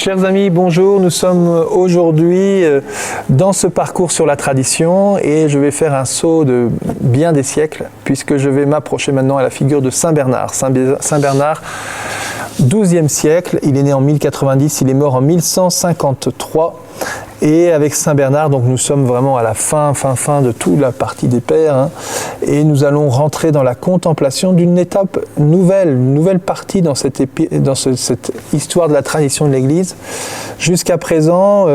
Chers amis, bonjour. Nous sommes aujourd'hui dans ce parcours sur la tradition et je vais faire un saut de bien des siècles puisque je vais m'approcher maintenant à la figure de Saint Bernard. Saint Bernard, XIIe siècle, il est né en 1090, il est mort en 1153. Et avec Saint Bernard, donc nous sommes vraiment à la fin de toute la partie des pères, et nous allons rentrer dans la contemplation d'une étape nouvelle, une nouvelle partie dans cette histoire de la tradition de l'Église. Jusqu'à présent,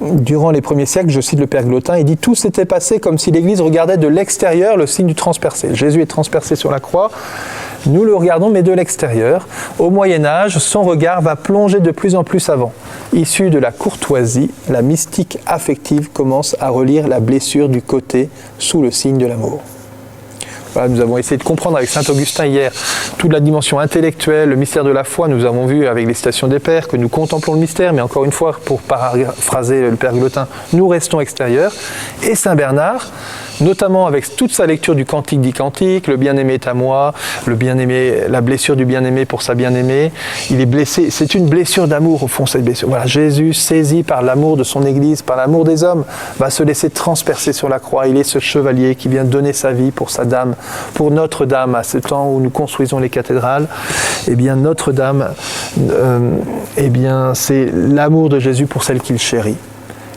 durant les premiers siècles, je cite le Père Glotin, il dit « Tout s'était passé comme si l'Église regardait de l'extérieur le signe du transpercé ». Jésus est transpercé sur la croix, nous le regardons mais de l'extérieur. Au Moyen-Âge, son regard va plonger de plus en plus avant. Issu de la courtoisie, la mystique affective commence à relire la blessure du côté sous le signe de l'amour. Voilà, nous avons essayé de comprendre avec Saint Augustin hier toute la dimension intellectuelle, le mystère de la foi. Nous avons vu avec les citations des pères que nous contemplons le mystère, mais encore une fois, pour paraphraser le Père Glotin, nous restons extérieurs. Et Saint Bernard, notamment avec toute sa lecture du Cantique des Cantiques, le bien-aimé est à moi, le bien-aimé, la blessure du bien-aimé pour sa bien-aimée, il est blessé, c'est une blessure d'amour au fond cette blessure. Voilà, Jésus, saisi par l'amour de son Église, par l'amour des hommes, va se laisser transpercer sur la croix. Il est ce chevalier qui vient donner sa vie pour sa dame, pour Notre-Dame, à ce temps où nous construisons les cathédrales. Eh bien, Notre-Dame, c'est l'amour de Jésus pour celle qu'il chérit.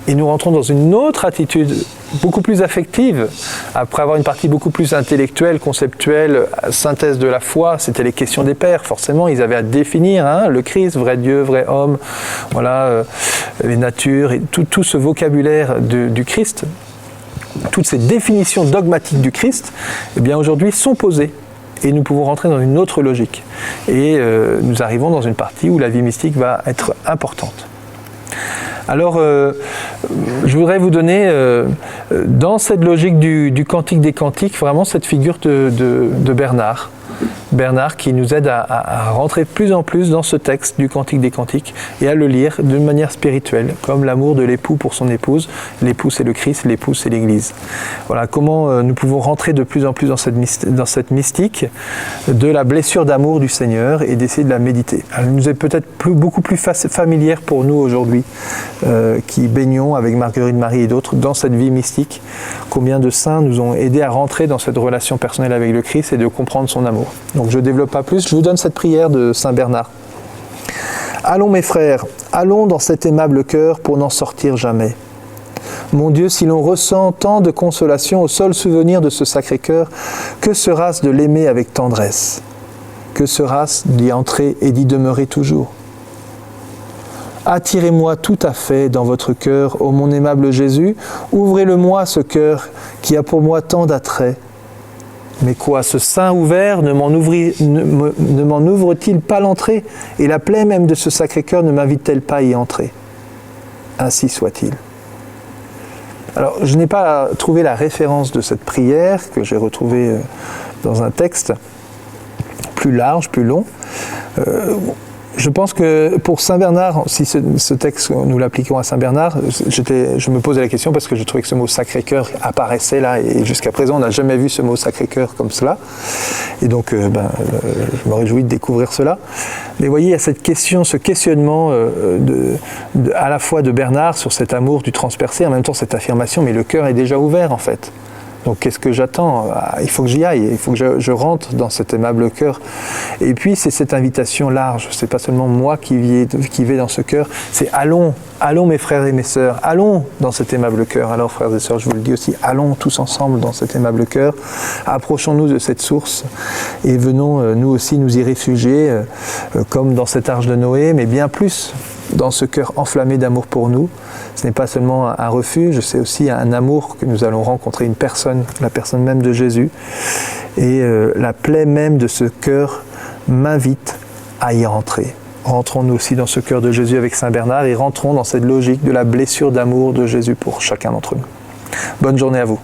Et nous rentrons dans une autre attitude beaucoup plus affective, après avoir une partie beaucoup plus intellectuelle, conceptuelle, synthèse de la foi. C'était les questions des pères, forcément, ils avaient à définir le Christ, vrai Dieu, vrai homme, voilà, les natures, et tout ce vocabulaire du Christ, toutes ces définitions dogmatiques du Christ, eh bien aujourd'hui sont posées. Et nous pouvons rentrer dans une autre logique. Et nous arrivons dans une partie où la vie mystique va être importante. Alors, je voudrais vous donner, dans cette logique du Cantique des Cantiques, vraiment cette figure de Bernard. Bernard qui nous aide à rentrer de plus en plus dans ce texte du Cantique des Cantiques et à le lire d'une manière spirituelle, comme l'amour de l'époux pour son épouse. L'époux c'est le Christ, l'épouse c'est l'Église. Voilà comment nous pouvons rentrer de plus en plus dans cette mystique de la blessure d'amour du Seigneur et d'essayer de la méditer. Elle nous est peut-être beaucoup plus familière pour nous aujourd'hui, qui baignons avec Marguerite Marie et d'autres dans cette vie mystique. Combien de saints nous ont aidés à rentrer dans cette relation personnelle avec le Christ et de comprendre son amour. Donc je ne développe pas plus, je vous donne cette prière de Saint Bernard. Allons mes frères, allons dans cet aimable cœur pour n'en sortir jamais. Mon Dieu, si l'on ressent tant de consolation au seul souvenir de ce sacré cœur, que sera-ce de l'aimer avec tendresse? Que sera-ce d'y entrer et d'y demeurer toujours? Attirez-moi tout à fait dans votre cœur, ô mon aimable Jésus, ouvrez-le-moi ce cœur qui a pour moi tant d'attrait. Mais quoi, ce sein ouvert ne m'en ouvre-t-il pas l'entrée? Et la plaie même de ce Sacré-Cœur ne m'invite-t-elle pas à y entrer? Ainsi soit-il. Alors, je n'ai pas trouvé la référence de cette prière, que j'ai retrouvée dans un texte plus large, plus long. Je pense que pour Saint Bernard, si ce texte, nous l'appliquons à Saint Bernard, je me posais la question parce que je trouvais que ce mot Sacré-Cœur apparaissait là, et jusqu'à présent, on n'a jamais vu ce mot Sacré-Cœur comme cela. Et donc, je me réjouis de découvrir cela. Mais vous voyez, il y a cette question, ce questionnement à la fois de Bernard sur cet amour du transpercé, en même temps cette affirmation, mais le cœur est déjà ouvert en fait. Donc qu'est-ce que j'attends? Il faut que j'y aille, il faut que je rentre dans cet aimable cœur. Et puis c'est cette invitation large, c'est pas seulement moi qui vais dans ce cœur, c'est allons mes frères et mes sœurs, allons dans cet aimable cœur. Alors frères et sœurs, je vous le dis aussi, allons tous ensemble dans cet aimable cœur, approchons-nous de cette source et venons nous aussi nous y réfugier, comme dans cette arche de Noé, mais bien plus dans ce cœur enflammé d'amour pour nous. Ce n'est pas seulement un refuge, c'est aussi un amour que nous allons rencontrer, une personne, la personne même de Jésus. Et la plaie même de ce cœur m'invite à y rentrer. Rentrons nous aussi dans ce cœur de Jésus avec Saint Bernard et rentrons dans cette logique de la blessure d'amour de Jésus pour chacun d'entre nous. Bonne journée à vous.